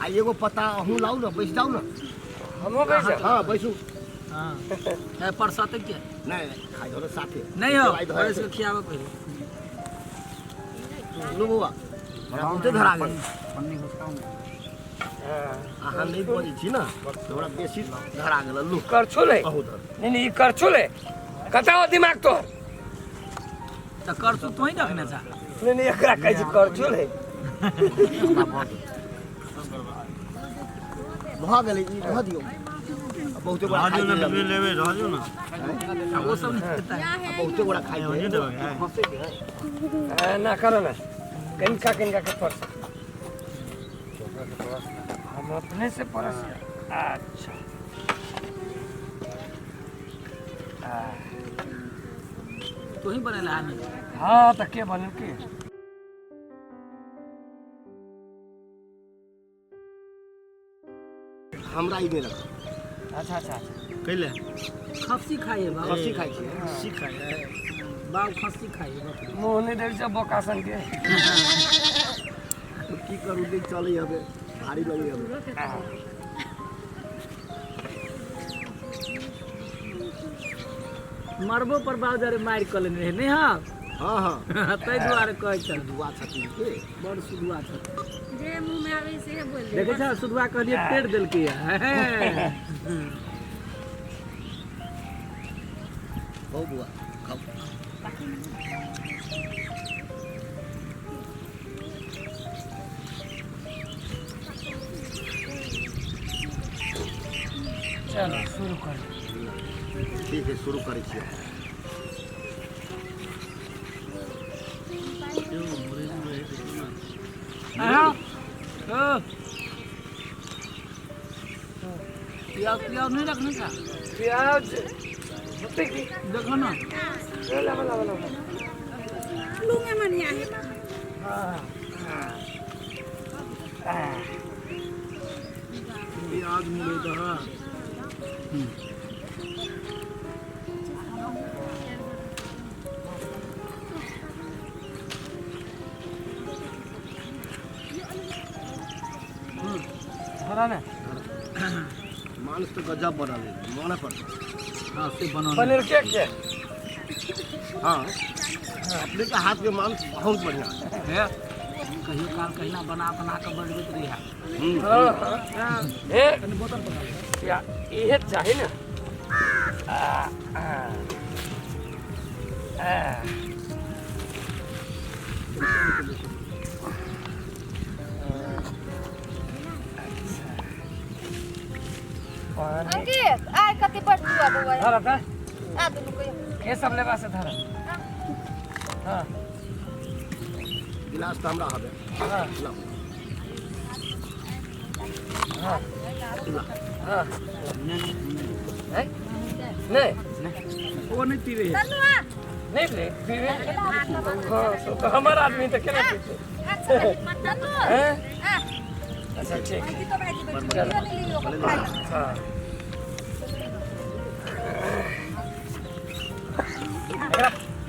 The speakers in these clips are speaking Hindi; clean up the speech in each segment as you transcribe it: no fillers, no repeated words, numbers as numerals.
आ एगो पता अहूँ लाऊ ना बैस जाऊ ना हमो बैस हाँ बैसू हां है परसते के नहीं खाई धरो साथे नहीं हो बरस के खियावे पहले लो बुआ हमरा उते धरा गेल पन्नी घुसकाऊ अहाँ नहीं बोली छी ना थोड़ा बेसी धरा गेल लू कर छोले बहुत नहीं कर छोले कता हो दिमाग तो त कर तू ही रखने चा नहीं एकरा कैसे कर छोले भा गेलै ई भा दियो बहुते बड़ा खाई लेवे रहजो ना वो सब नहीं देता है बहुते बड़ा खाई ना करो ना किनका के परस हम अपने से परस अच्छा तू ही बनेला आने हाँ तो के बनल के हमरा ई नहीं रख अच्छा अच्छा कैले खस्सी खाइए बाबू खस्सी खाई छी सिखाय बाबू खस्सी खाइए बकरी मुंह नहीं देख से बोकासन के तो की करू देख चले हबे भारी लगे हबे मरबो पर बाजार मार क लेने नहीं हां हां हां तै दुआरे कहै छ दुआ छथिन के बड़ सुदुआ छ जे मुंह में आवे से बोल दे देखे छ सुदुआ कहलिए पेट देलकै हो बुआ खाओ चलो शुरू कर ठीक है शुरू करै छियै हां प्याज नहीं रखने का प्याज देखो ना ला लूंगे मनिया है प्याज मिले तो हां हरा ना मांस तो गजब बनल है माने पर हां से बना पनीर के हाँ अपने के हाथ के मांस बहुत बढ़िया है कहियो काल कहिना बना के बढ़बैत रही है हां ए बोतल बना या ये चाहिए ना अंकित आय कति बस दुआ बुआ धरा था आ दुनु को ये सब लेवा से धरा हां गिलास तो हमरा हबे हां लाओ हां लाओ हां नहीं वो नहीं पीवे तनुआ नहीं ले पीवे हां तो हमारा आदमी तो केना पीते तनु हैं आ अच्छा ठीक अंकित तो भाई बैठ नहीं लियो खाई हां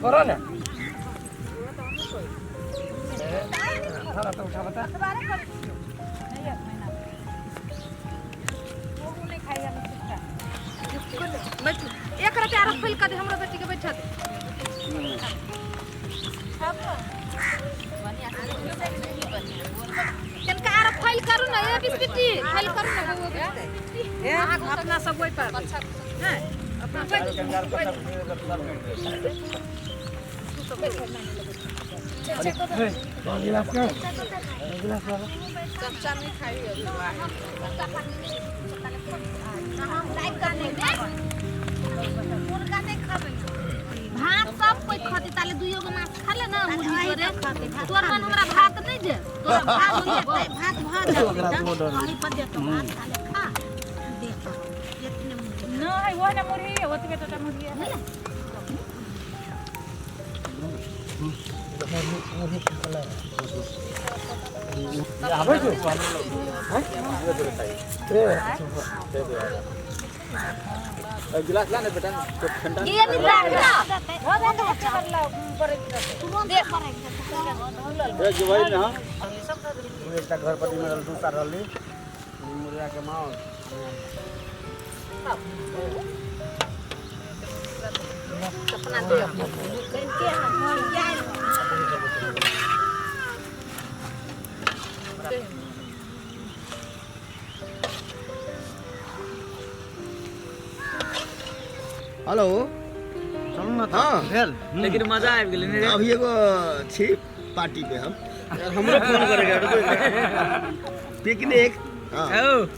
करो ना धरा तो उठा बता बारे कर नहीं एक महीना वो नहीं खाई हम कुत्ता बैठ एक रति आर फैल कर दे हमरा बेटी के बैठा दे किनका आर फैल करू ना ये बिस्किटी फैल करू ना वो ए अपना सब वही पर हैं अपना गिलास का गिलास का चमचा नहीं खाई हम लाइक करने दे मुर्गा नहीं खाबे भात सब कोई खाते ताले दुइयो गो माछ खा ले ना मुर्गी रे खाते तोर मन हमरा भात नहीं दे तोर भात नहीं भात भात कहीं पर दे तो भात खा ले खा दे इतने नहीं वो ना मुर्गी है होती बेटा मुर्गी है आवे जो गिलास लाने बेटा ठंडा ये नहीं लाना वो दे अच्छा वाला बड़े दे ए जो भाई ना एकटा घर पट्टी में दूसरा रहली मुर्गा के मांस अपना दे इनके हां जाए हेलो चल ना हाँ भेल लेकिन मजा आबि गेलै ने रे अभी एगो छी पार्टी पे हम हमरो फोन करेगा पिकनिक हाँ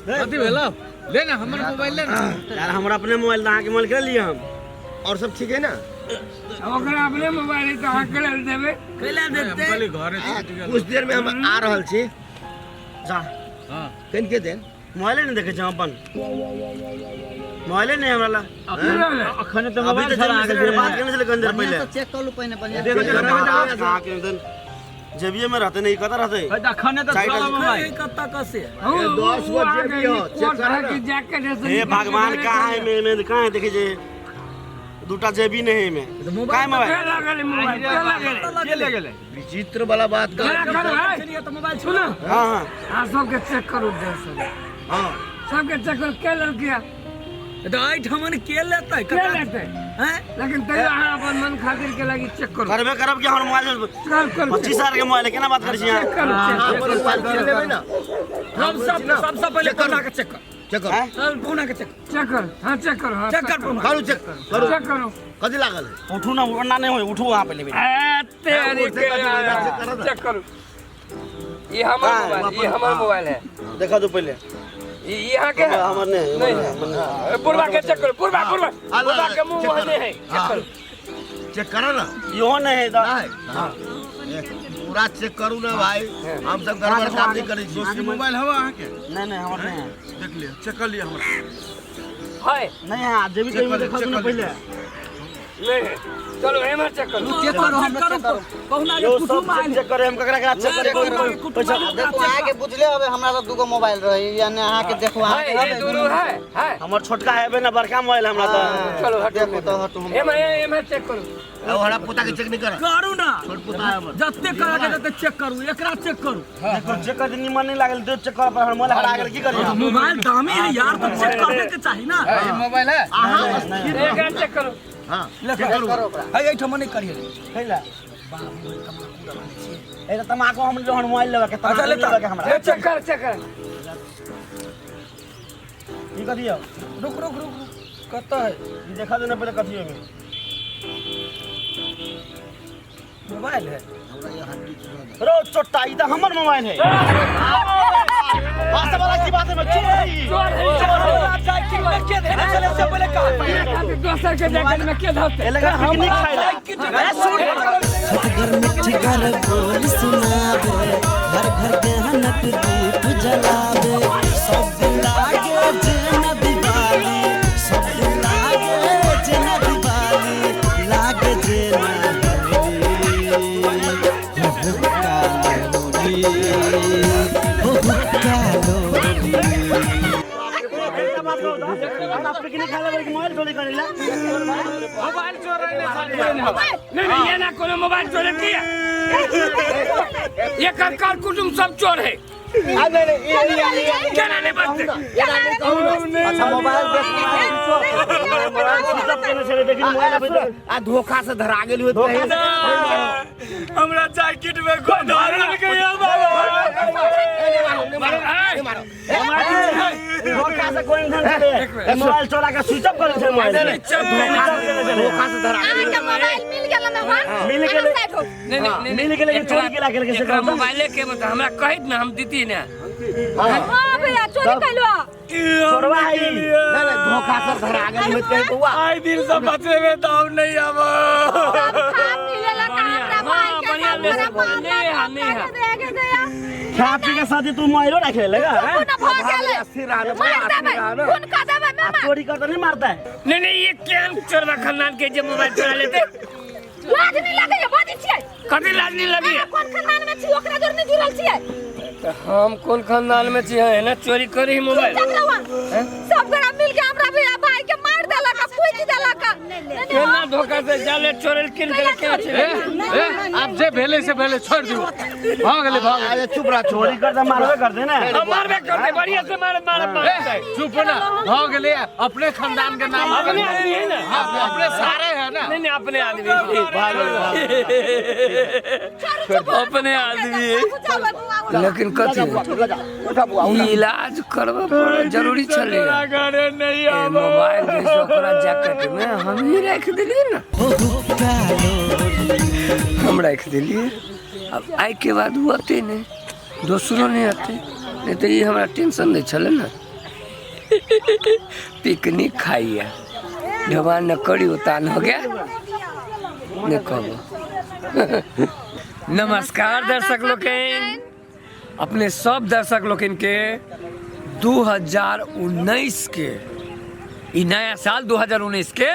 कथी भेल ले ना हमर मोबाइल ले ना यार हमरा अपने मोबाइल अहाँ के मोबाइल कर लिए हम और सब ठीक है ना ओकरा अपने मोबाइल तो अहाँ के लेल देबै कैला देते पहले घरे कुछ देर में हम आ रहल छी जा हां कन के देन मोबाइल नहीं देखे छ अपन मोबाइल नहीं हमरा ला अखन तो मोबाइल छला आगे बात करने से लेकिन देर पहले चेक कर लो पहले बढ़िया कहां के दिन जेबिए में रहते नहीं कता रहते अखन तो चला मोबाइल कता कसे 10 गो जेबी हो चेक करा के जैकेट हे भगवान कहां है में कहां है देखे जे दूटा जेबी नहीं है में काय मोबाइल के ले गेले विचित्र वाला बात कर चलिए तो मोबाइल छू ना हां हां आ सब के चेक करू दे हां सब के चेक कर के लेल किया तो आई हमन के लेतै के लेते हैं लेकिन तैयो अहाँ अपन मन खातिर के लागी चेक करू करबे करब के हमर मोबाइल कर 25,000 के मोबाइल केना बात करै छी यहां अपन मोबाइल ले लेबै ना सबसे पहले कोना के चेक कर चेक कर चल पूना के चेक चेक कर हां चेक कर हां चेक कर करू चेक करू चेक करो कथी लागल है उठू ना वरना नहीं होय उठू वहां पे लेबे तेरी के चेक करो ये हमारा मोबाइल है देखा तो पहले ये यहाँ के है हमर नहीं पूर्वा के चेक करो पूर्वा के मुंह नहीं है चेक करो चेक करो ना यो नहीं है हां पूरा चेक करू ना भाई हम सब गड़बड़ काम नहीं करै छी मोबाइल हवा अहाँ के नहीं हमर नहीं है देख लिया चेक कर लिया हमरा है नहीं है जेबी कहीं में देखा ना पहले नहीं है चलो एमर चेक करो चेक करो हम करो कहना जो सब चेक करे हम ककरा ककरा चेक करे पैसा देखो आके बुझले हबे हमरा तो दुगो मोबाइल रही यानी अहाँ के देखो है ये दोनों है हमर छोटका हेबे ना बड़का मोबाइल हमरा तो चलो हटो देखो तो हटो हम एमर चेक करो अब हमरा पोता के चेक नहीं कर करू ना छोट पोता है हमर जत्ते करा के जत्ते चेक करू एकरा चेक करू देखो चेक कर निमन नहीं लागल तो चेक कर पर मोबाइल हरा के की करिए मोबाइल दामी है यार तो चेक करने के चाहिए ना मोबाइल है एक चेक करो हां चेक करू है एठम नहीं करिए कैला ए तमाकू हम जो मोबाइल लेबे के तमाकू लेबे के हमरा चेक कर की करियो रुक कत्ता है ये देखा देना पहले कथियो में मोबाइल है रो चोट्टा ई तो हमर मोबाइल है बात वाला की बात है मैं चोर जाके में के देना चले से पहले का दोसर के जगह में के धरते ए लगा पिकनिक खाइला घर मिठी घर बोल सुनावे घर घर के हनक दीप जलावे सब लागे जन दिवाली सब लागे जन दिवाली लागे जन पिकनिक खाइला के मोबाइल चोरी करेला मोबाइल नहीं ये ना कोनो मोबाइल चोरी किया ये कर कुटुंब सब चोर है क्या नहीं बात अच्छा मोबाइल आ धोखा से धरा गेल होत रहे हमरा जैकेट में कोई धरल के धोखा से कोई नहीं मोबाइल चोरा के स्विच ऑफ कर दे मोबाइल धोखा से धरा आके मोबाइल मिल गेल ना मिल गेले चोरी केला के से मोबाइल के मतलब हमरा कहित ना हम दीती ना हां भैया चोरी कैलो चोरवा है धोखा से धरा गेल होत कहे बउआ आई दिन से बचवे में दाव नहीं आव खा मिलेला का हमरा भाई के बढ़िया हमें खा पी के साथ तू मोबाइलो रख लेगा ना भाग गेले अस्थिर रहना कौन का देबे मैं चोरी कर तो नहीं मारता है नहीं ये क्या चोरवा खानदान के जे मोबाइल चोरा लेते लाज नहीं लगे ये बात छियै कभी लाज नहीं लगी कौन खानदान में छी ओकरा जोर नहीं जुड़ल छियै हम कौन खानदान में छी है ना चोरी करी मोबाइल सब गड़ा मिल के हमरा भैया भाई के मार देला का कुछ देला का केना धोखा से जाले चोरेल किन के के आप जे भेले से भेले छोड़ दियो भाग ले भाग अरे चुप रह छोड़ चोरी कर दे मारबे कर दे ना मारबे कर दे बढ़िया से मार चुप ना भाग ले अपने खानदान के नाम अपने आदमी है ना अपने सारे है ना नहीं अपने आदमी अपने आदमी लेकिन कथी इलाज करबा जरूरी चले मोबाइल के ओकरा जैकेट में हम ही रख दिलिए ना हम रख दिलिए अब आई के बाद वो आते नहीं दोसरों नहीं आते नहीं तो ये हमारा टेंशन नहीं चले ना पिकनिक खाइए जवान न कड़ी उतान हो गया नहीं कहो नमस्कार दर्शक लोकेन अपने सब दर्शक लोकेन के 2019 के ई नया साल 2019 के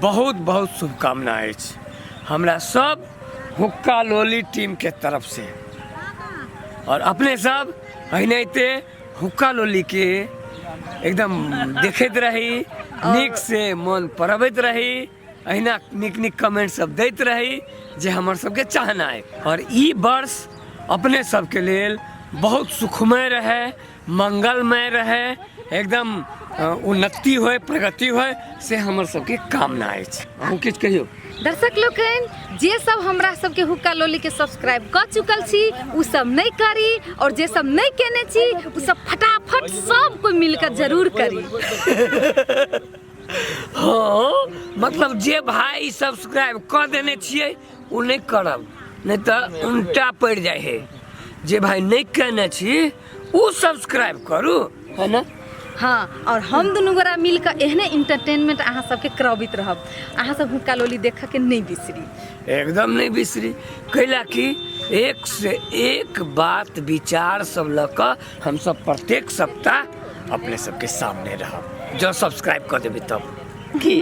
बहुत बहुत शुभकामनाएं हमरा सब हुक्का लोली टीम के तरफ से और अपने सब अहिनाते हुक्का लोली के एकदम देखते रही निक से मन परबैत रही अहिना निक निक कमेंट सब दैत रही जे हमर सबके चाहना है और ई वर्ष अपने सबके लेल बहुत सुखमय रहे मंगलमय रहे एकदम उन्नति होए प्रगति होए से हमर सबके कामना अछि अहूँ किछु कहियो दर्शक लोकन जे सब हमरा सबके हुक्का लोली के सब्सक्राइब कर चुकल छी उ सब नहीं करी और जे सब नहीं केने छी उ सब फटाफट सब कोई मिलकर जरूर करी हाँ मतलब जे भाई सब्सक्राइब कर देने छिए उ नहीं करब नहीं तो उल्टा पड़ जाए है जे भाई नहीं करने छी उ सब्सक्राइब करू है ना हाँ और हम दोनों गोरा मिलकर एहने इंटरटेनमेंट अहाँ सबके करबित रहब अहाँ सब हुक्का लोली देख के नहीं बिसरी एकदम नहीं बिसरी कैला कि एक से एक बात विचार सब लकर हम सब प्रत्येक सप्ताह अपने सबके सामने रहब जो सब्सक्राइब कर देबे तब की